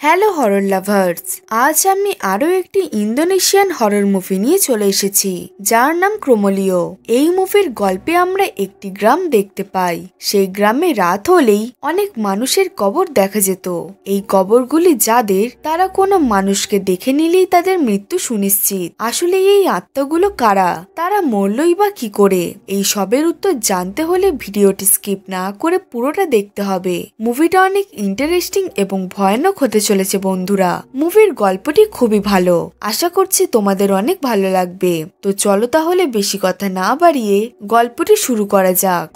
Hello horror lovers, আজ আমি আরো একটি ইন্দোনেশিয়ান হরর মুভি নিয়ে চলে এসেছি যার নাম ক্রোমোলিও। এই মুভির গল্পে আমরা একটি গ্রাম দেখতে পাই। সেই গ্রামে রাত হলেই অনেক মানুষের কবর দেখা যেত। এই কবরগুলি যাদের, তারা কোনো মানুষকে দেখে নিলেই তাদের মৃত্যু সুনিশ্চিত। আসলে এই আত্মাগুলো কারা, তারা মরলই বা কি করে? এই সবের উত্তর জানতে হলে ভিডিওটি স্কিপ না করে পুরোটা দেখতে হবে। মুভিটা অনেক ইন্টারেস্টিং এবং ভয়ানক হতে চলেছে বন্ধুরা। মুভির গল্পটি খুবই ভালো, আশা করছি তোমাদের অনেক ভালো লাগবে। তো চলো তাহলে বেশি কথা না বাড়িয়ে গল্পটি শুরু করা যাক।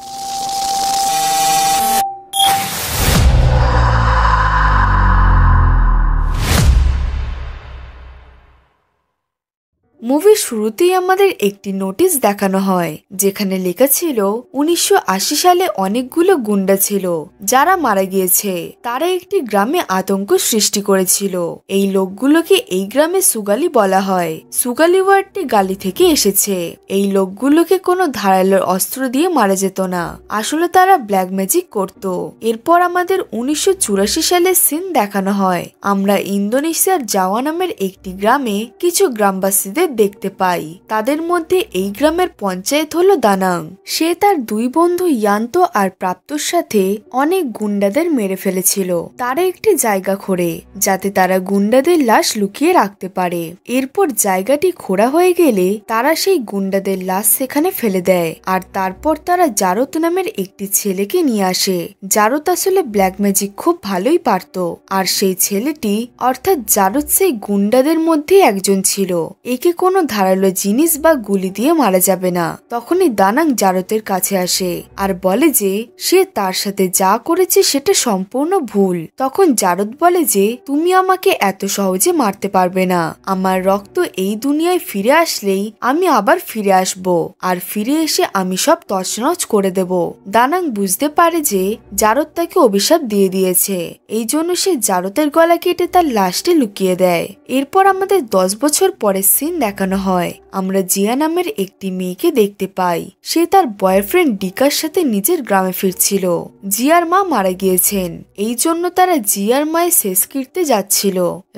মুভির শুরুতেই আমাদের একটি নোটিশ দেখানো হয়, যেখানে লেখা ছিল 1980 সালে অনেকগুলো গুন্ডা ছিল যারা মারা গিয়েছে। তারা একটি গ্রামে আতঙ্ক সৃষ্টি করেছিল। এই লোকগুলোকে এই গ্রামে সুগালি বলা হয়। সুগালি ওয়ার্ডটি গালি থেকে এসেছে। এই লোকগুলোকে কোনো ধারালো অস্ত্র দিয়ে মারা যেত না, আসলে তারা ব্ল্যাক ম্যাজিক করত। এরপর আমাদের 1984 সালের সিন দেখানো হয়। আমরা ইন্দোনেশিয়ার জাওয়া নামের একটি গ্রামে কিছু গ্রামবাসীদের দেখতে পাই। তাদের মধ্যে এই গ্রামের পঞ্চায়েত হলো দানাং। সে তার দুই বন্ধু ইয়ান্ত আর প্রাপ্তর সাথে অনেক গুন্ডাদের মেরে ফেলেছিল। তারা একটি জায়গা খোঁড়ে যাতে তারা গুন্ডাদের লাশ লুকিয়ে রাখতে পারে। এরপর জায়গাটি খোঁড়া হয়ে গেলে তারা সেই গুন্ডাদের লাশ সেখানে ফেলে দেয়। আর তারপর তারা জারত নামের একটি ছেলেকে নিয়ে আসে। জারত আসলে ব্ল্যাক ম্যাজিক খুব ভালোই পারত। আর সেই ছেলেটি অর্থাৎ জারত সেই গুন্ডাদের মধ্যে একজন ছিল। একে কোনো ধারালো জিনিস বা গুলি দিয়ে মারা যাবে না। তখনই দানাং জারতের কাছে আসে আর বলে যে সে তার সাথে যা করেছে সেটা সম্পূর্ণ ভুল। তখন জারত বলে যে তুমি আমাকে এত সহজে মারতে পারবে না। আমার রক্ত এই দুনিয়ায় ফিরে আসলেই আমি আবার ফিরে আসব, আর ফিরে এসে আমি সব তছনছ করে দেব। দানাং বুঝতে পারে যে জারত তাকে অভিশাপ দিয়ে দিয়েছে, এই জন্য সে জারতের গলা কেটে তার লাশটি লুকিয়ে দেয়। এরপর আমাদের 10 বছর পরের সিন দেখানো হয়। আমরা জিয়া নামের একটি মেয়েকে দেখতে পাই। সে তার বয়ফ্রেন্ড ডিকার সাথে নিজের গ্রামে ফিরছিল। জিয়ার মা মারা গিয়েছেন, এই জন্য তারা জিয়ার মায়ের শেষকৃত্যে যাচ্ছিল।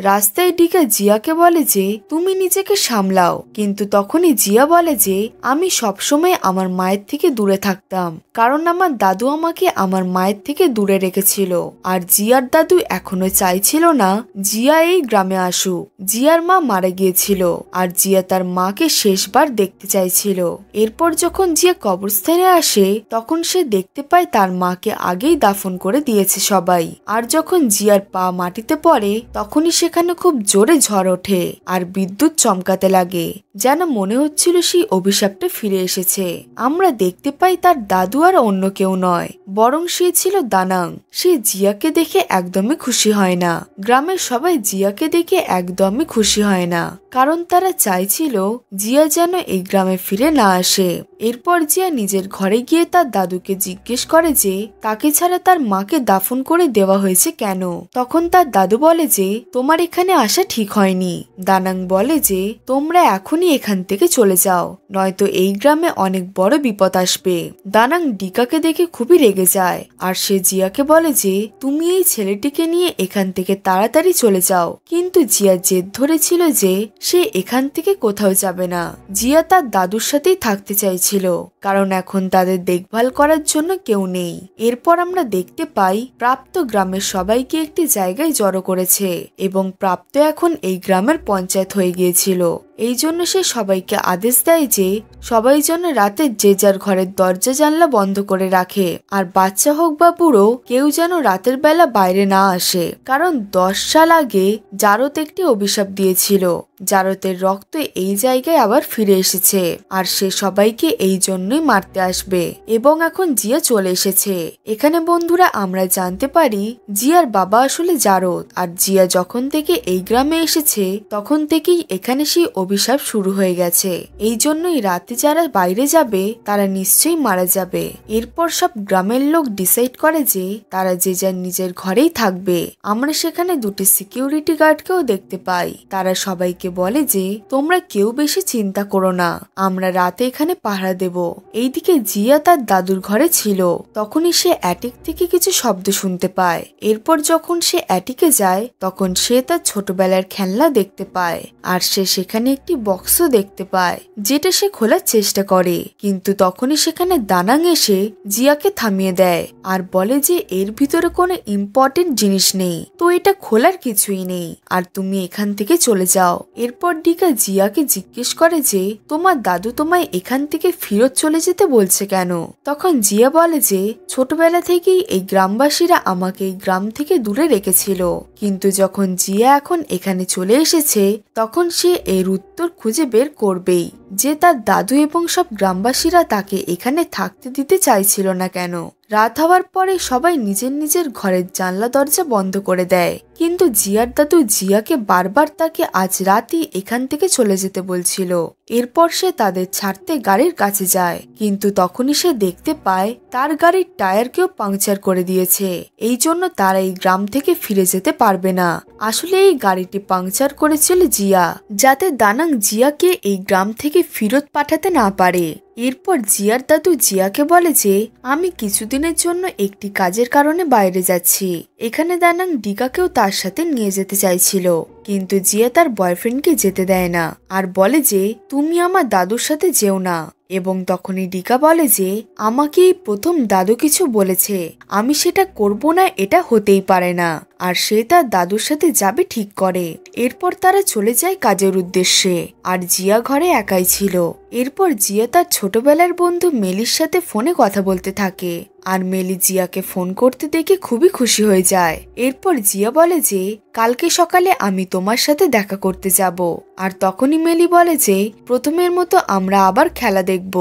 রাস্তায় ডিকা জিয়াকে বলে যে তুমি নিজেকে সামলাও, কিন্তু তখনই জিয়া বলে যে আমি সবসময় আমার মায়ের থেকে দূরে থাকতাম, কারণ আমার দাদু আমাকে আমার মায়ের থেকে দূরে রেখেছিল। আর জিয়ার দাদু এখনো চাইছিল না জিয়া এই গ্রামে আসুক। জিয়ার মা মারা গিয়েছিল আর জিয়া তার মাকে শেষবার দেখতে চাইছিল। এরপর যখন জিয়া কবরস্থানে আসে তখন সে দেখতে পায় তার মাকে আগেই দাফন করে দিয়েছে সবাই। আর যখন জিয়ার পা মাটিতে পড়ে তখনই সেখানে খুব জোরে ঝড় ওঠে আর বিদ্যুৎ চমকাতে লাগে, যেন মনে হচ্ছিল সেই অভিশাপটা ফিরে এসেছে। আমরা দেখতে পাই তার দাদু আর অন্য কেউ নয়, বরং সে ছিল দানাং। সে জিয়াকে দেখে একদমই খুশি হয় না। গ্রামের সবাই জিয়াকে দেখে একদমই খুশি হয় না, কারণ তারা চাইছিল জিয়া যেন এই গ্রামে ফিরে না আসে। এরপর জিয়া নিজের ঘরে গিয়ে তার দাদুকে জিজ্ঞেস করে যে তাকে ছাড়া তার মাকে দাফন করে দেওয়া হয়েছে কেন। তখন তার দাদু বলে যে তোমার এখানে আসা ঠিক হয়নি। দানাং বলে যে তোমরা এখনই এখান থেকে চলে যাও, নয়তো এই গ্রামে অনেক বড় বিপদ আসবে। দানাং ডিকাকে দেখে খুবই রেগে যায় আর সে জিয়াকে বলে যে তুমি এই ছেলেটিকে নিয়ে এখান থেকে তাড়াতাড়ি চলে যাও। কিন্তু জিয়া জেদ ধরেছিল যে সে এখান থেকে কোথাও যাবে না। জিয়া তার দাদুর সাথেই থাকতে চাইছিল, কারণ এখন তাদের দেখভাল করার জন্য কেউ নেই। এরপর আমরা দেখতে পাই প্রাপ্ত গ্রামের সবাইকে একটি জায়গায় জড়ো করেছে এবং প্রাপ্ত এখন এই গ্রামের পঞ্চায়েত হয়ে গিয়েছিল। এই জন্য সে সবাইকে আদেশ দেয় যে সবাই যেন রাতে যে যার ঘরের দরজা জানলা বন্ধ করে রাখে, আর বাচ্চা হোক বা বুড়ো কেউ যেন রাতের বেলা বাইরে না আসে, কারণ 10 সাল আগে জারত একটি অভিশাপ দিয়েছিল। জারতের রক্ত এই জায়গায় আবার ফিরে এসেছে আর সে সবাইকে এই জন্যই মারতে আসবে। এবং এখন জিয়া চলে এসেছে। এখানে বন্ধুরা আমরা জানতে পারি জিয়ার বাবা আসলে জারত, আর জিয়া যখন থেকে এই গ্রামে এসেছে তখন থেকেই এখানে সেই অভিশাপ শুরু হয়ে গেছে। এই জন্যই রাতে যারা বাইরে যাবে তারা নিশ্চয়ই মারা যাবে। এরপর সব গ্রামের লোক ডিসাইড করে যে তারা যে যার নিজের ঘরেই থাকবে। আমরা সেখানে দুটি সিকিউরিটি গার্ডকেও দেখতে পাই। তারা সবাইকে বলে যে তোমরা কেউ বেশি চিন্তা করো না, আমরা রাতে এখানে পাহারা দেব। এইদিকে জিয়া তার দাদুর ঘরে ছিল, তখনই সে অ্যাটিক থেকে কিছু শব্দ শুনতে পায়। এরপর যখন সে অ্যাটিকে যায় তখন সে তার ছোটবেলার খেলনা দেখতে পায়, আর সে সেখানে একটি বক্সও দেখতে পায় যেটা সে খোলার চেষ্টা করে। কিন্তু তখনই সেখানে দানাং এসে জিয়াকে থামিয়ে দেয় আর বলে যে এর ভিতরে কোনো ইম্পর্টেন্ট জিনিস নেই, তো এটা খোলার কিছুই নেই, আর তুমি এখান থেকে চলে যাও। এরপর ডিকা জিয়াকে জিজ্ঞেস করে যে তোমার দাদু তোমায় এখান থেকে ফেরত চলে যেতে বলছে কেন? তখন জিয়া বলে যে ছোটবেলা থেকেই এই গ্রামবাসীরা আমাকে এই গ্রাম থেকে দূরে রেখেছিল, কিন্তু যখন জিয়া এখন এখানে চলে এসেছে তখন সে এর উত্তর খুঁজে বের করবেই যে তার দাদু এবং সব গ্রামবাসীরা তাকে এখানে থাকতে দিতে চাইছিল না কেন। রাত হওয়ার পরে সবাই নিজের নিজের ঘরের জানলা দরজা বন্ধ করে দেয়, কিন্তু জিয়ার দাদু জিয়াকে বারবার তাকে আজ রাতই এখান থেকে চলে যেতে বলছিল। এরপর সে তাদের ছাড়তে গাড়ির কাছে যায়, কিন্তু তখনই সে দেখতে পায় তার গাড়ির টায়ারকেও পাংচার করে দিয়েছে। এই জন্য তারা এই গ্রাম থেকে ফিরে যেতে পারবে না। আসলে এই গাড়িটি পাংচার করেছিল জিয়া, যাতে দানাং জিয়াকে এই গ্রাম থেকে ফেরত পাঠাতে না পারে। এরপর জিয়ার দাদু জিয়াকে বলে যে আমি কিছুদিনের জন্য একটি কাজের কারণে বাইরে যাচ্ছি। এখানে দানাং ডিকাকেও তার সাথে নিয়ে যেতে চাইছিল, কিন্তু জিয়া তার বয়ফ্রেন্ডকে যেতে দেয় না আর বলে যে তুমি আমার দাদুর সাথে যেও না। এবং তখনই ডিকা বলে যে আমাকে এই প্রথম দাদু কিছু বলেছে, আমি সেটা করব না, এটা হতেই পারে না। আর সে তার দাদুর সাথে যাবে ঠিক করে। এরপর তারা চলে যায় কাজের উদ্দেশ্যে, আর জিয়া ঘরে একাই ছিল। এরপর জিয়া তার ছোটবেলার বন্ধু মেলির সাথে ফোনে কথা বলতে থাকে, আর মেলি জিয়াকে ফোন করতে দেখে খুবই খুশি হয়ে যায়। এরপর জিয়া বলে যে কালকে সকালে আমি তোমার সাথে দেখা করতে যাব। আর তখনই মেলি বলে যে প্রথমের মতো আমরা আবার খেলা দেখব।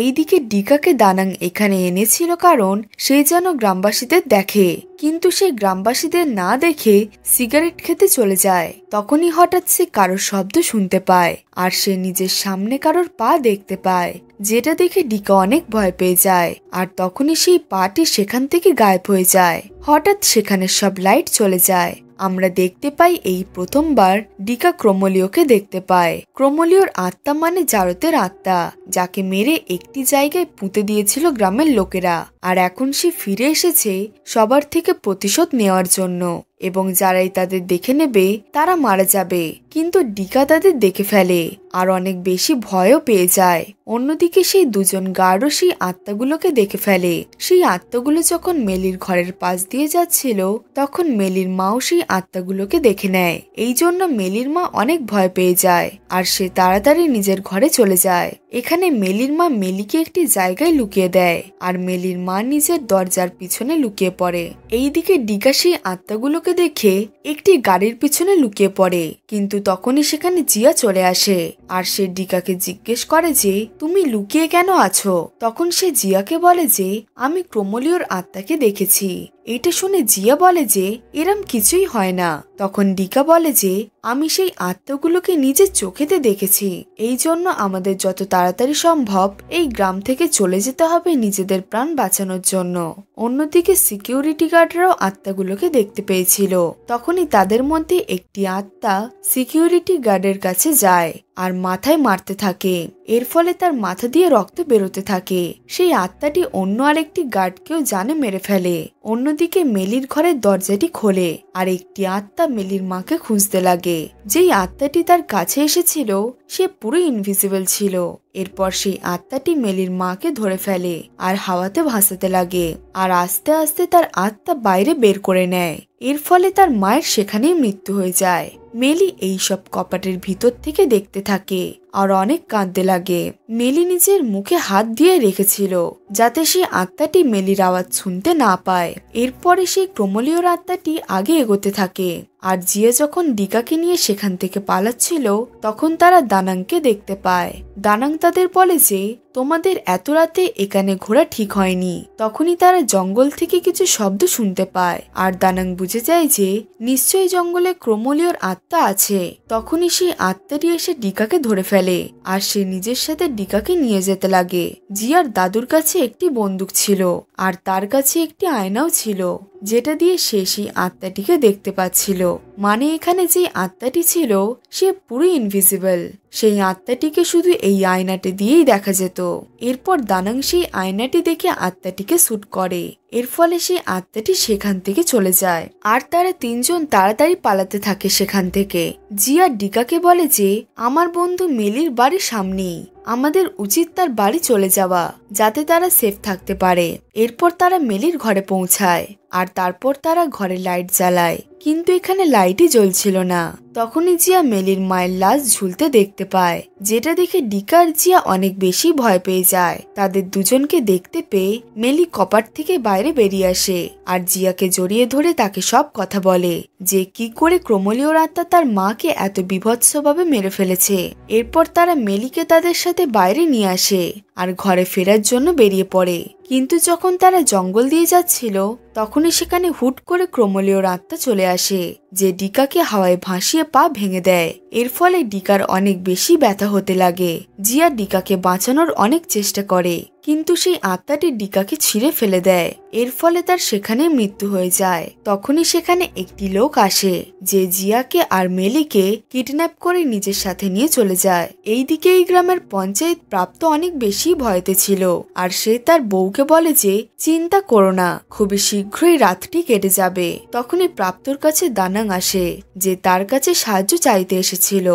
এইদিকে ডিকাকে দানাং এখানে এনেছিল কারণ সে যেন গ্রামবাসীদের দেখে, কিন্তু সে গ্রামবাসীদের না দেখে সিগারেট খেতে চলে যায়। তখনই হঠাৎ সে কারোর শব্দ শুনতে পায়, আর সে নিজের সামনে কারোর পা দেখতে পায়, যেটা দেখে ডিকা অনেক ভয় পেয়ে যায়। আর তখনই সেই পাটি সেখান থেকে গায়েব হয়ে যায়। হঠাৎ সেখানে সব লাইট চলে যায়। আমরা দেখতে পাই এই প্রথমবার ডিকা ক্রোমোলিওকে দেখতে পায়। ক্রোমোলিওর আত্মা মানে জারতের আত্মা, যাকে মেরে একটি জায়গায় পুঁতে দিয়েছিল গ্রামের লোকেরা, আর এখন সে ফিরে এসেছে সবার থেকে প্রতিশোধ নেওয়ার জন্য, এবং যারাই তাদের দেখে নেবে তারা মারা যাবে। কিন্তু ডিকা তাদের দেখে ফেলে আর অনেক বেশি ভয়ও পেয়ে যায়। অন্যদিকে সেই দুজন গার্ডও সেই আত্মাগুলোকে দেখে ফেলে। সেই আত্মাগুলো যখন মেলির ঘরের পাশ দিয়ে যাচ্ছিল তখন মেলির মাও সেই আত্মাগুলোকে দেখে নেয়। এই জন্য মেলির মা অনেক ভয় পেয়ে যায়, আর সে তাড়াতাড়ি নিজের ঘরে চলে যায়। এখানে মেলির মা মেলিকে একটি জায়গায় লুকিয়ে দেয়, আর মেলির মা নিজের দরজার পিছনে লুকিয়ে পড়ে। এইদিকে ডিকা সেই আত্মাগুলোকে দেখে একটি গাড়ির পিছনে লুকিয়ে পড়ে, কিন্তু তখনই সেখানে জিয়া চলে আসে, আর সে ডিকাকে জিজ্ঞেস করে যে তুমি লুকিয়ে কেন আছো? তখন সে জিয়াকে বলে যে আমি ক্রোমোলিওর আত্মাকে দেখেছি। এটা শুনে জিয়া বলে যে এরম কিছুই হয় না। তখন ডিকা বলে যে আমি সেই আত্মাগুলোকে নিজের চোখেতে দেখেছি, এই জন্য আমাদের যত তাড়াতাড়ি সম্ভব এই গ্রাম থেকে চলে যেতে হবে নিজেদের প্রাণ বাঁচানোর জন্য। অন্যদিকে সিকিউরিটি গার্ডরাও আত্মাগুলোকে দেখতে পেয়েছিল। তখনই তাদের মধ্যে একটি আত্মা সিকিউরিটি গার্ডের কাছে যায় আর মাথায় মারতে থাকে। এর ফলে তার মাথা দিয়ে রক্ত বেরোতে থাকে। সেই আত্মাটি অন্য আরেকটি গার্ডকেও জানে মেরে ফেলে। অন্যদিকে মেলির ঘরের দরজাটি খোলে, আর একটি আত্মা মেলির মাকে খুঁজতে লাগে। যেই আত্মাটি তার কাছে এসেছিল সে পুরো ইনভিজিবল ছিল। এরপর সেই আত্মাটি মেলির মাকে ধরে ফেলে আর হাওয়াতে ভাসাতে লাগে, আর আস্তে আস্তে তার আত্মা বাইরে বের করে নেয়। এর ফলে তার মায়ের সেখানেই মৃত্যু হয়ে যায়। মেলি এই সব কপাটের ভিতর থেকে দেখতে থাকে, আর অনেক কাঁদতে লাগে। মেলি নিজের মুখে হাত দিয়ে রেখেছিল যাতে সেই আত্মাটি মেলির আওয়াজ শুনতে না পায়। এরপরে সেই ক্রোমোলিওর আত্মাটি আগে এগোতে থাকে। আর জিয়া যখন ডিকাকে নিয়ে সেখান থেকে পালাচ্ছিল তখন তারা দানাংকে দেখতে পায়। দানাং তাদের বলে যে তোমাদের এত রাতে এখানে ঘোরা ঠিক হয়নি। তখনই তারা জঙ্গল থেকে কিছু শব্দ শুনতে পায় আর দানাং বুঝে যায় যে নিশ্চয়ই জঙ্গলে ক্রোমোলিওর আত্মা আছে। তখনই সেই আত্মাটি এসে ডিকাকে ধরে ফেলে আর সে নিজের সাথে ডিকাকে নিয়ে যেতে লাগে। জিয়ার দাদুর কাছে একটি বন্দুক ছিল আর তার কাছে একটি আয়নাও ছিল যেটা দিয়ে সে সেই আত্মাটিকে দেখতে পাচ্ছিল। মানে এখানে যে আত্মাটি ছিল সে পুরো ইনভিজিবল। সেই আত্মাটিকে শুধু এই আয়নাটি দিয়েই দেখা যেত। এরপর দানাং সেই আয়নাটি দেখে আত্মাটিকে শুট করে। এর ফলে সেই আত্মাটি সেখান থেকে চলে যায় আর তারা তিনজন তাড়াতাড়ি পালাতে থাকে সেখান থেকে। জিয়া ডিকাকে বলে যে আমার বন্ধু মেলির বাড়ির সামনেই, আমাদের উচিত তার বাড়ি চলে যাওয়া যাতে তারা সেফ থাকতে পারে। এরপর তারা মেলির ঘরে পৌঁছায় আর তারপর তারা ঘরে লাইট জ্বালায়, কিন্তু এখানে লাইটই জ্বলছিল না। তখনই জিয়া মেলির মায়ের লাশ ঝুলতে দেখতে পায়, যেটা দেখে ডিকা আর জিয়া অনেক বেশি ভয় পেয়ে যায়। তাদের দুজনকে দেখতে পেয়ে মেলি কপাট থেকে বাইরে বেরিয়ে আসে আর জিয়াকে জড়িয়ে ধরে তাকে সব কথা বলে যে কি করে ক্রোমোলিওর আত্মা তার মাকে এত বীভৎসভাবে মেরে ফেলেছে। এরপর তারা মেলিকে তাদের সাথে বাইরে নিয়ে আসে আর ঘরে ফেরার জন্য বেরিয়ে পড়ে। কিন্তু যখন তারা জঙ্গল দিয়ে যাচ্ছিল তখনই সেখানে হুট করে ক্রোমোলিওর আত্মা চলে আসে যে ডিকাকে হাওয়ায় ভাসিয়ে পা ভেঙে দেয়। এর ফলে ডিকার অনেক বেশি ব্যথা হতে লাগে। জিয়া ডিকাকে বাঁচানোর অনেক চেষ্টা করে কিন্তু সেই আত্মাটি ডিকাকে ছিঁড়ে ফেলে দেয়। এর ফলে তার সেখানে মৃত্যু হয়ে যায়। তখনই সেখানে একটি লোক আসে যে জিয়াকে আর মেলিকে কিডন্যাপ করে নিজের সাথে নিয়ে চলে যায়। এইদিকে এই গ্রামের পঞ্চায়েত প্রাপ্ত অনেক বেশি ভয়তে ছিল আর সে তার বউকে বলে যে চিন্তা করো না, খুবই শীঘ্রই রাতটি কেটে যাবে। তখনই প্রাপ্তর কাছে দানাং আসে যে তার কাছে সাহায্য চাইতে এসেছিল।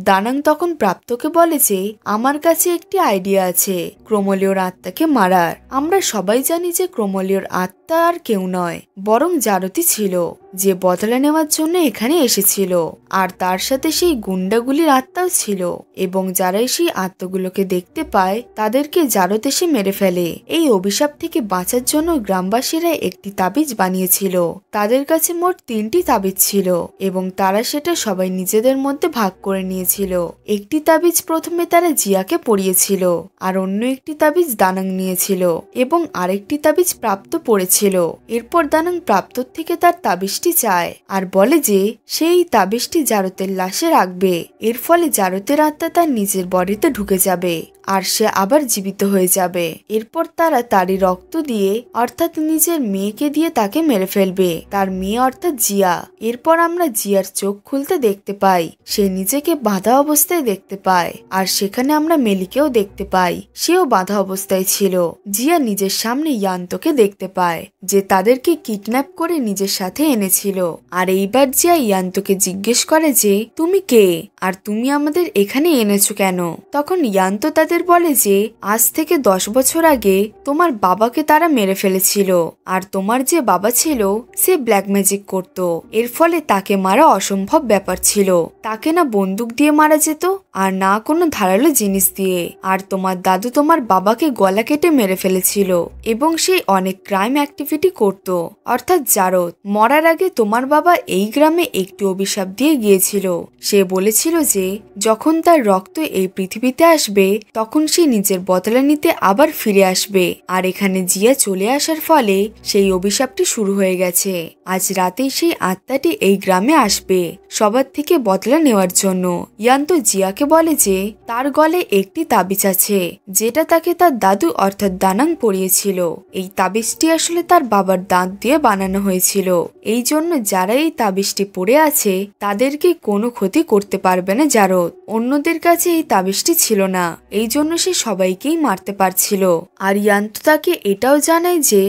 দানাং তখন প্রাপ্তকে বলে যে আমার কাছে একটি আইডিয়া আছে ক্রোমোলিওর আত্মাকে মারার। আমরা সবাই জানি যে ক্রোমোলিওর আত্মা আর কেউ নয় বরং জারতি ছিল যে বদলা নেওয়ার জন্য এখানে এসেছিল আর তার সাথে সেই গুন্ডাগুলির আত্মাও ছিল এবং যারাই সেই আত্মাগুলোকে দেখতে পায় তাদেরকে জারত এসে মেরে ফেলে। এই অভিশাপ থেকে বাঁচার জন্য গ্রামবাসীরা একটি তাবিজ বানিয়েছিল। তাদের কাছে মোট 3টি তাবিজ ছিল এবং তারা সেটা সবাই নিজেদের মধ্যে ভাগ করে নিয়েছিল। একটি তাবিজ প্রথমে তারা জিয়াকে পরিয়েছিল আর অন্য একটি তাবিজ দানাং নিয়েছিল এবং আরেকটি তাবিজ প্রাপ্ত পড়েছিল। এরপর দানাং প্রাপ্তর থেকে তার তাবিজটি চায় আর বলে যে সেই তাবিজটি জারতের লাশে রাখবে। এর ফলে জারতের আত্মা তার নিজের বডিতে ঢুকে যাবে আর সে আবার জীবিত হয়ে যাবে। এরপর তারা তারই রক্ত দিয়ে অর্থাৎ নিজের মেয়েকে দিয়ে তাকে মেরে ফেলবে, তার মেয়ে অর্থাৎ জিয়া। এরপর আমরা জিয়ার চোখ খুলতে দেখতে পাই, সে নিজেকে বাঁধা অবস্থায় দেখতে পায় আর সেখানে আমরা মেলিকেও দেখতে পাই, সেও বাঁধা অবস্থায় ছিল। জিয়া নিজের সামনে ইয়ান্তকে দেখতে পায় যে তাদেরকে কিডন্যাপ করে নিজের সাথে এনেছিল। আর এইবার জিয়া ইয়ান্তকে জিজ্ঞেস করে যে তুমি কে আর তুমি আমাদের এখানে এনেছো কেন? তখন ইয়ান্ত তাদের বলে যে আজ থেকে 10 বছর আগে তোমার বাবাকে তারা মেরে ফেলেছিল আর তোমার যে বাবা ছিল সে ব্ল্যাক ম্যাজিক করত। এর ফলে তাকে মারা অসম্ভব ব্যাপার ছিল। তাকে না বন্দুক দিয়ে মারা যেত আর না কোনো ধারালো জিনিস দিয়ে। আর তোমার দাদু তোমার বাবাকে গলা কেটে মেরে ফেলেছিল এবং সে অনেক ক্রাইম অ্যাক্টিভিটি করত। অর্থাৎ জারদ মরার আগে তোমার বাবা এই গ্রামে একটি অভিশাপ দিয়ে গিয়েছিল। সে বলেছিল যে যখন তার রক্ত এই পৃথিবীতে আসবে তখন সে নিজের বদলা নিতে আবার ফিরে আসবে। আর এখানে জিয়া চলে আসার ফলে সেই অভিশাপটি শুরু হয়ে গেছে। আজ রাতেই সেই আত্মাটি এই গ্রামে আসবে সবার থেকে বদলা নেওয়ার জন্য। ইয়ান্ত জিয়াকে বলে যে তার গলে একটি তাবিজ আছে যেটা তাকে তার দাদু অর্থাৎ দানাং পরিয়েছিল। এই তাবিজটি আসলে তার বাবার দাঁত দিয়ে বানানো হয়েছিল। এই জন্য যারা এই তাবিজটি পড়ে আছে তাদেরকে কোনো ক্ষতি করতে পারবে না জারদ। অন্যদের কাছে এই তাবিজটি ছিল না, এই জন্য সে সবাইকেই মারতে পারছিল। আর ইয়ান্ত তাকে এটাও জানায় যে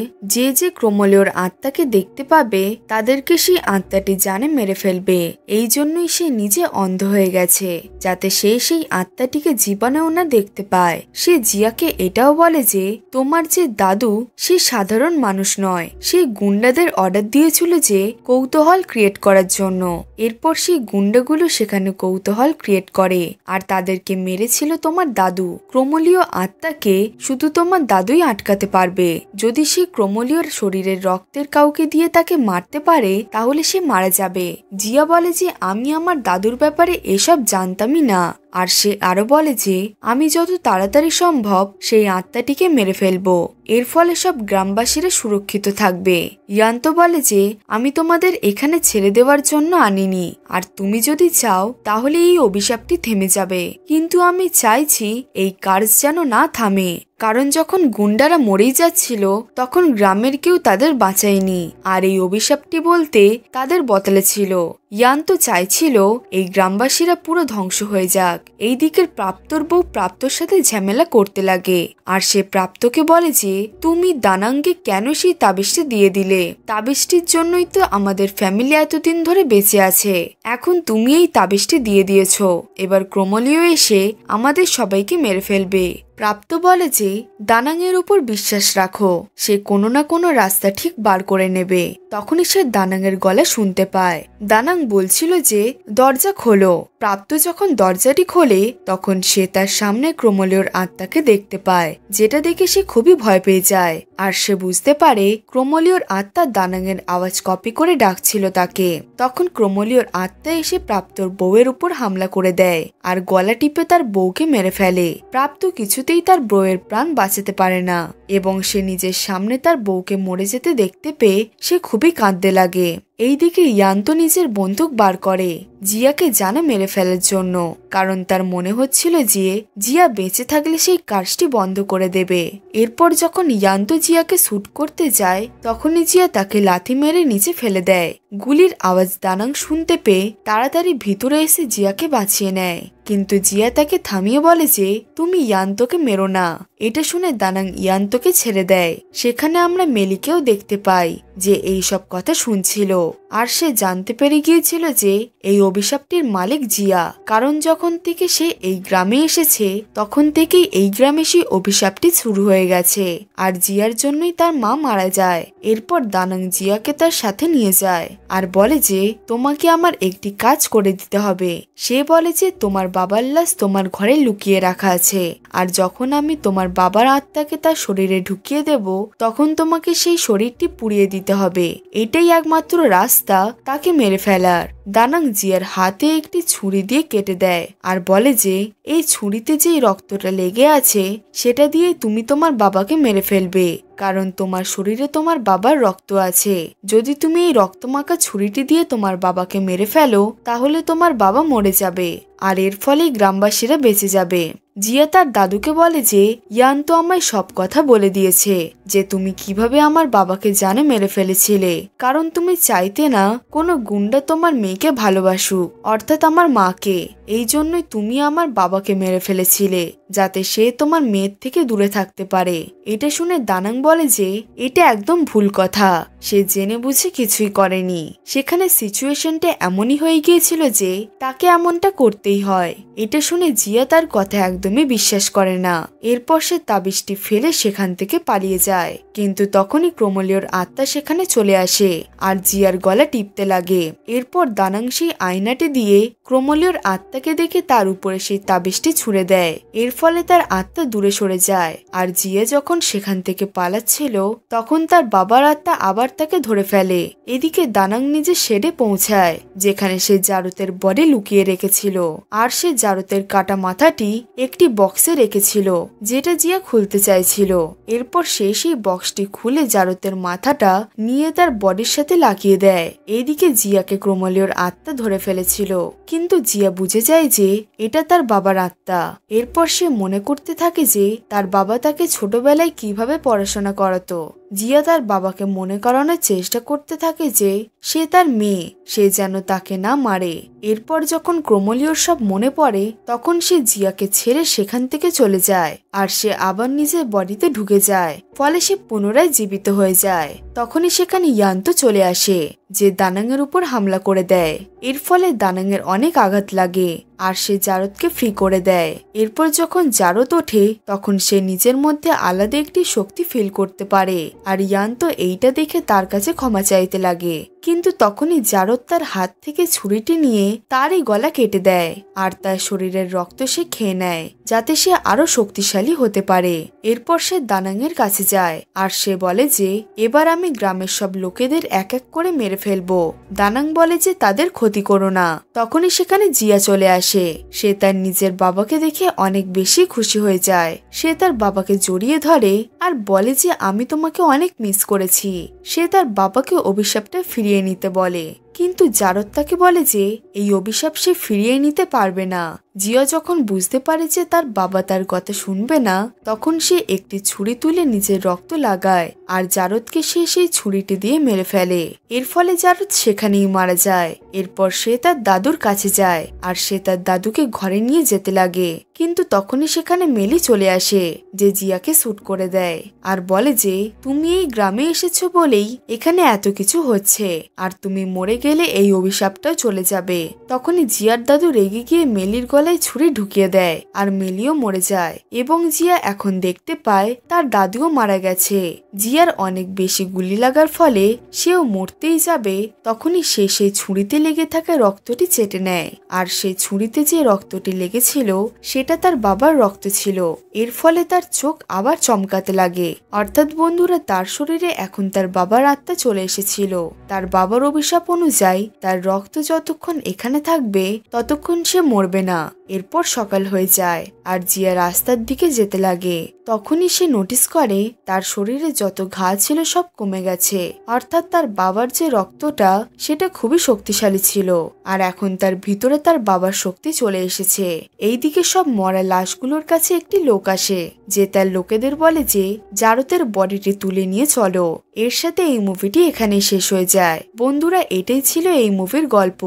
যে ক্রোমোলিওর আত্মাকে দেখতে পাবে তাদেরকে সেই আত্মাটি জানে মেরে ফেলবে। এই জন্যই সে নিজে অন্ধ হয়ে গেছে যাতে সে সেই আত্মাটিকে জীবনেও না দেখতে পায়। সে জিয়াকে এটাও বলে যে তোমার যে দাদু সে সাধারণ মানুষ নয়, সে গুন্ডাদের অর্ডার দিয়েছিল যে কৌতূহল ক্রিয়েট করার জন্য। এরপর সেই গুন্ডাগুলো সেখানে কৌতূহল ক্রিয়েট করে আর তাদেরকে মেরেছিল তোমার দাদু। ক্রোমোলীয় আত্মাকে শুধু তোমার দাদুই আটকাতে পারবে। যদি সে ক্রোমোলীয়র শরীরের রক্তের কাউকে দিয়ে তাকে মারতে পারে তাহলে সে মারা যাবে। জিয়া বলে যে আমি আমার দাদুর ব্যাপারে এসব জানতামই না। আর সে আরো বলে যে আমি যত তাড়াতাড়ি সম্ভব সেই আত্মাটিকে মেরে ফেলবো, এর ফলে সব গ্রামবাসীরা সুরক্ষিত থাকবে। ইয়ান্ত বলে যে আমি তোমাদের এখানে ছেড়ে দেওয়ার জন্য আনিনি, আর তুমি যদি চাও তাহলে এই অভিশাপটি থেমে যাবে। কিন্তু আমি চাইছি এই কার্স যেন না থামে, কারণ যখন গুন্ডারা মরেই যাচ্ছিল তখন গ্রামের কেউ তাদের বাঁচায়নি, আর এই অভিশাপটি বলতে তাদের বদলে ছিল। ইয়ান্ত চাইছিল এই গ্রামবাসীরা পুরো ধ্বংস হয়ে যাক। এই দিকের প্রাপ্তর বউ প্রাপ্তর সাথে ঝামেলা করতে লাগে, আর সে প্রাপ্তকে বলে যে তুমি দানাঙ্গে কেন সেই তাবিজটি দিয়ে দিলে? তাবিজটির জন্যই তো আমাদের ফ্যামিলি এতদিন ধরে বেঁচে আছে। এখন তুমি এই তাবিজটি দিয়ে দিয়েছো, এবার ক্রোমোলীয় এসে আমাদের সবাইকে মেরে ফেলবে। প্রাপ্ত বলে যে দানাঙের উপর বিশ্বাস রাখো, সে কোনো না কোনো রাস্তা ঠিক বার করে নেবে। তখনই সে দানাঙের গলা শুনতে পায়। দানাং বলছিল যে দরজা খোলো। প্রাপ্ত যখন দরজাটি খোলে তখন সে তার সামনে ক্রোমোলীয়র আত্মাকে দেখতে পায়, যেটা দেখে সে খুবই ভয় পেয়ে যায়। আর সে বুঝতে পারে ক্রোমোলীয়র আত্মা দানাঙের আওয়াজ কপি করে ডাকছিল তাকে। তখন ক্রোমোলীয়র আত্মা এসে প্রাপ্তর বউয়ের উপর হামলা করে দেয় আর গলা টিপে তার বউকে মেরে ফেলে। প্রাপ্ত কিছুতেই তার বউয়ের প্রাণ বাঁচাতে পারে না এবং সে নিজের সামনে তার বউকে মরে যেতে দেখতে পেয়ে সে খুবই কাঁদতে লাগে। এইদিকে ইয়ান্ত নিজের বন্দুক বার করে জিয়াকে জানে মেরে ফেলার জন্য, কারণ তার মনে হচ্ছিল যে জিয়া বেঁচে থাকলে সেই কাজটি বন্ধ করে দেবে। এরপর যখন ইয়ান্ত জিয়াকে শুট করতে যায় তখনই জিয়া তাকে লাথি মেরে নিচে ফেলে দেয়। গুলির আওয়াজ দানাং শুনতে পেয়ে তাড়াতাড়ি ভিতরে এসে জিয়াকে বাঁচিয়ে নেয়, কিন্তু জিয়া তাকে থামিয়ে বলে যে তুমি ইয়ান্তকে মেরো না। এটা শুনে দানাং ইয়ান্তকে ছেড়ে দেয়। সেখানে আমরা মেলিকেও দেখতে পাই যে এই সব কথা শুনছিল, আর সে জানতে পেরে গিয়েছিল যে এই অভিশাপটির মালিক জিয়া, কারণ যখন থেকে সে এই গ্রামে এসেছে তখন থেকেই এই গ্রামে সেই অভিশাপটি শুরু হয়ে গেছে, আর জিয়ার জন্যই তার মা মারা যায়। এরপর দানাং জিয়াকে তার সাথে নিয়ে যায় আর বলে যে তোমাকে আমার একটি কাজ করে দিতে হবে। সে বলে যে তোমার বাবার লাশ তোমার ঘরে লুকিয়ে রাখা আছে, আর যখন আমি তোমার বাবার আত্মাকে তার শরীরে ঢুকিয়ে দেব তখন তোমাকে সেই শরীরটি পুড়িয়ে দিতে হবে। এটাই একমাত্র রাস্তা তাকে মেরে ফেলার। দানাং জিয়ার হাতে একটি ছুরি দিয়ে কেটে দেয় আর বলে যে এই ছুরিতে যেই রক্তটা লেগে আছে সেটা দিয়ে তুমি তোমার বাবাকে মেরে ফেলবে, কারণ তোমার শরীরে তোমার বাবার রক্ত আছে। যদি তুমি এই রক্তমাখা ছুরিটি দিয়ে তোমার বাবাকে মেরে ফেলো তাহলে তোমার বাবা মরে যাবে, আর এর ফলে গ্রামবাসীরা বেঁচে যাবে। জিয়া তার দাদুকে বলে যে ইয়ান তো আমায় সব কথা বলে দিয়েছে যে তুমি কিভাবে আমার বাবাকে জানে মেরে ফেলেছিলে, কারণ তুমি চাইতে না কোনো গুন্ডা তোমার মেয়েকে ভালোবাসুক, অর্থাৎ আমার মাকে। এই জন্যই তুমি আমার বাবাকে মেরে ফেলেছিলে যাতে সে তোমার মেয়ের থেকে দূরে থাকতে পারে। এটা শুনে দানাং বলে যে এটা একদম ভুল কথা, সে জেনে বুঝে কিছুই করেনি। সেখানে সিচুয়েশনটা এমনই হয়ে গিয়েছিল যে তাকে এমনটা করতেই হয়। এটা শুনে জিয়া তার কথা একদমই বিশ্বাস করে না। এরপর সে তাবিজটি ফেলে সেখান থেকে পালিয়ে যায়, কিন্তু তখনই ক্রোমোলীয়র আত্মা সেখানে চলে আসে আর জিয়ার গলা টিপতে লাগে। এরপর দানাং সেই আয়নাটি দিয়ে ক্রোমোলীয়র আত্মাকে দেখে তার উপরে সেই তাবিজটি ছুঁড়ে দেয়। এর ফলে তার আত্মা দূরে সরে যায়, আর জিয়া যখন সেখান থেকে পালাচ্ছিল তখন তার বাবার আত্মা আবার তাকে ধরে ফেলে। এদিকে দানাং নিজে শেডে পৌঁছায় যেখানে সে জারুতের বডি লুকিয়ে রেখেছিল, আর সে জারুতের কাটা মাথাটি একটি বক্সে রেখেছিল যেটা জিয়া খুলতে চাইছিল। এরপর সে সেই বক্সটি খুলে জারুতের মাথাটা নিয়ে তার বডির সাথে লাগিয়ে দেয়। এদিকে জিয়াকে ক্রোমোলীয়র আত্মা ধরে ফেলেছিল, কিন্তু জিয়া বুঝে যায় যে এটা তার বাবার আত্মা। এরপর সে মনে করতে থাকে যে তার বাবা তাকে ছোটবেলায় কিভাবে পড়াশোনা করাতো। জিয়া তার বাবাকে মনে করানোর চেষ্টা করতে থাকে যে সে তার মেয়ে, সে যেন তাকে না মারে। এরপর যখন ক্রোমোলীয়র সব মনে পড়ে তখন সে জিয়াকে ছেড়ে সেখান থেকে চলে যায়, আর সে আবার নিজের বডিতে ঢুকে যায়, ফলে সে পুনরায় জীবিত হয়ে যায়। তখনই সেখানে ইয়ান্ত চলে আসে যে দানাঙের উপর হামলা করে দেয়। এর ফলে দানাঙের অনেক আঘাত লাগে আর সে জারদকে ফ্রি করে দেয়। এরপর যখন জারদ ওঠে তখন সে নিজের মধ্যে আলাদা একটি শক্তি ফিল করতে পারে, আর ইয়ান্ত এইটা দেখে তার কাছে ক্ষমা চাইতে লাগে। কিন্তু তখনই জারদ তার হাত থেকে ছুরিটি নিয়ে তারই গলা কেটে দেয় আর তার শরীরের রক্ত সে খেয়ে নেয় যাতে সে আরো শক্তিশালী হতে পারে। এরপর সে দানাংয়ের কাছে যায় আর সে বলে যে এবার আমি গ্রামের সব লোকেদের এক এক করে মেরে ফেলবো। দানাং বলে যে তাদের ক্ষতি করো না। তখনই সেখানে জিয়া চলে আসে। সে তার নিজের বাবাকে দেখে অনেক বেশি খুশি হয়ে যায়। সে তার বাবাকে জড়িয়ে ধরে আর বলে যে আমি তোমাকে অনেক মিস করেছি। সে তার বাবাকে অভিশাপটা ফিরিয়ে নিতে বলে, কিন্তু জারদ তাকে বলে যে এই অভিশাপ সে ফিরিয়ে নিতে পারবে না। জিয়া যখন বুঝতে পারে যে তার বাবা তার কথা শুনবে না, তখন সে একটি ছুরি তুলে নিজের রক্ত লাগায় আর জারদকে সে সেই ছুরিটি দিয়ে মেরে ফেলে। এর ফলে জারদ সেখানেই মারা যায়। এরপর সে তার দাদুর কাছে যায় আর সে তার দাদুকে ঘরে নিয়ে যেতে লাগে, কিন্তু তখনই সেখানে মেলি চলে আসে যে জিয়াকে শুট করে দেয় আর বলে যে তুমি এই গ্রামে এসেছো বলেই এখানে এত কিছু হচ্ছে, আর তুমি মরে গেলে এই অভিশাপটাও চলে যাবে। তখনই জিয়ার দাদু রেগে গিয়ে মেলির গলায় ছুরি ঢুকিয়ে দেয় আর মেলিও মরে যায় এবং জিয়া এখন দেখতে পায় তার দাদুও মারা গেছে। জিয়ার অনেক বেশি গুলি লাগার ফলে সেও মরতেই যাবে, তখনই সে সেই ছুরিতে লেগে থাকা রক্তটি চেটে নেয় আর সেই ছুরিতে যে রক্তটি লেগেছিল সেটা তার বাবার রক্ত ছিল। এর ফলে তার চোখ আবার চমকাতে লাগে, অর্থাৎ বন্ধুরা তার শরীরে এখন তার বাবার আত্মা চলে এসেছিল। তার বাবার অভিশাপ অনুযায়ী তার রক্ত যতক্ষণ এখানে থাকবে ততক্ষণ সে মরবে না। এরপর সকাল হয়ে যায় আর জিয়া রাস্তার দিকে যেতে লাগে। তখনই সে নোটিস করে তার শরীরে যত ঘা ছিল সব কমে গেছে, অর্থাৎ তার বাবার যে রক্তটা সেটা খুবই শক্তিশালী ছিল আর এখন তার ভিতরে তার বাবার শক্তি চলে এসেছে। এইদিকে সব মরা লাশগুলোর কাছে একটি লোক আসে যে তার লোকেদের বলে যে জারদের বডিটি তুলে নিয়ে চলো। এর সাথে এই মুভিটি এখানেই শেষ হয়ে যায়। বন্ধুরা, এটাই ছিল এই মুভির গল্প।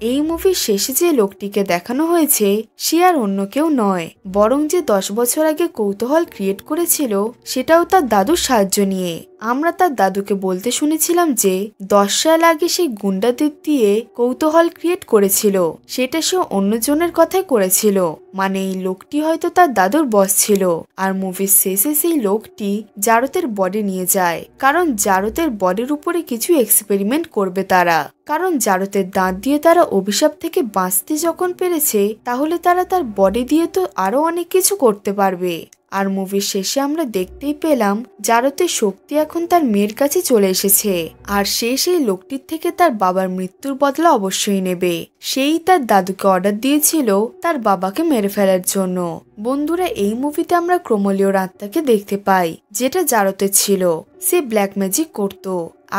এই মুভির শেষে যে লোকটিকে দেখানো হয়েছে সে আর অন্য কেউ নয়, বরং যে 10 বছর আগে কৌতূহল ক্রিয়েট করেছিল সেটাও তার দাদুর সাহায্য নিয়ে। আমরা তার দাদুকে বলতে শুনেছিলাম যে 10 সাল আগে সেই গুন্ডাদের দিয়ে কৌতূহল ক্রিয়েট করেছিল, সেটা সে অন্যজনের কথাই করেছিল। মানে এই লোকটি হয়তো তার দাদুর বস ছিল। আর মুভির শেষে সেই লোকটি জারদের বডি নিয়ে যায়, কারণ জারদের বডির উপরে কিছু এক্সপেরিমেন্ট করবে তারা। কারণ জারদের দাঁত দিয়ে তারা অভিশাপ থেকে বাঁচতে যখন পেরেছে, তাহলে তারা তার বডি দিয়ে তো আরো অনেক কিছু করতে পারবে। আর মুভির শেষে আমরা দেখতেই পেলাম জারদের শক্তি এখন তার মেয়ের কাছে চলে এসেছে আর সে সেই লোকটির থেকে তার বাবার মৃত্যুর বদলা অবশ্যই নেবে। সেই তার দাদুকে অর্ডার দিয়েছিল তার বাবাকে মেরে ফেলার জন্য। বন্ধুরা, এই মুভিতে আমরা ক্রোমোলিওর আত্মাকে দেখতে পাই যেটা জারদের ছিল। সে ব্ল্যাক ম্যাজিক করত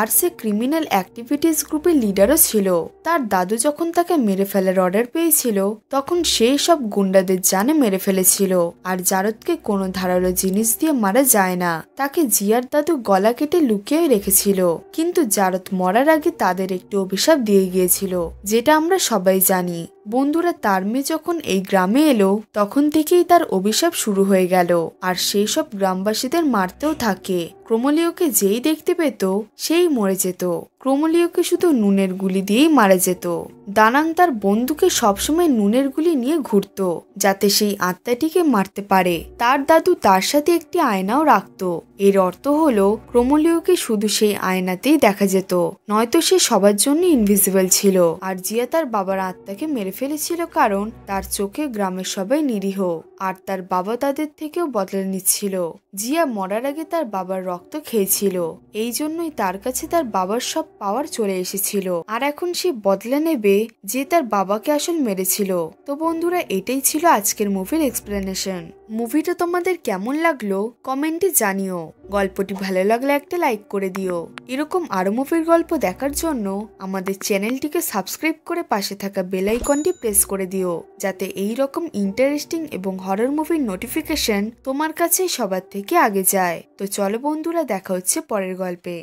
আর সে ক্রিমিনাল অ্যাক্টিভিটিস গ্রুপের লিডারও ছিল। তার দাদু যখন তাকে মেরে ফেলার অর্ডার পেয়েছিল তখন সেই সব গুন্ডাদের জানে মেরে ফেলেছিল। আর জারদকে কোনো ধারালো জিনিস দিয়ে মারা যায় না, তাকে জিয়ার দাদু গলা কেটে লুকিয়ে রেখেছিল। কিন্তু জারদ মরার আগে তাদের একটি অভিশাপ দিয়ে গিয়েছিল, যেটা আমরা সবাই জানি। বন্ধুরা, তার মেয়ে যখন এই গ্রামে এলো তখন থেকেই তার অভিশাপ শুরু হয়ে গেল আর সেই সব গ্রামবাসীদের মারতেও থাকে। ক্রোমোলিওকে যেই দেখতে পেত সেই মরে যেত। ক্রোমোলিওকে শুধু নুনের গুলি দিয়েই মারা যেত। দানাং তার বন্ধুকে সবসময় নুনের গুলি নিয়ে ঘুরত যাতে সেই আত্মাটিকে মারতে পারে। তার দাদু তার সাথে একটি আয়নাও রাখত। এর অর্থ হলো ক্রোমোলিওকে শুধু সেই আয়নাতেই দেখা যেত, নয়তো সে সবার জন্য ইনভিজিবল ছিল। আর জিয়া তার বাবার আত্মাকে মেরে ফেলেছিল কারণ তার চোখে গ্রামের সবাই নিরীহ আর তার বাবা তাদের থেকেও বদলা নিচ্ছিল। জিয়া মরার আগে তার বাবার রক্ত খেয়েছিল, এই জন্যই তার কাছে তার বাবার সব পাওয়ার চলে এসেছিল আর এখন সে বদলা নেবে যে তার বাবাকে আসল মেরেছিল। তো বন্ধুরা, এটাই ছিল আজকের মুভির এক্সপ্লেনেশন। মুভিটা তোমাদের কেমন লাগলো কমেন্টে জানিও। গল্পটি ভালো লাগলে একটা লাইক করে দিও। এরকম আরো মুভির গল্প দেখার জন্য আমাদের চ্যানেলটিকে সাবস্ক্রাইব করে পাশে থাকা বেল আইকনটি প্রেস করে দিও, যাতে এই রকম ইন্টারেস্টিং এবং হরর মুভির নোটিফিকেশন তোমার কাছে সবার থেকে আগে যায়। তো চলো বন্ধুরা, দেখা হচ্ছে পরের গল্পে।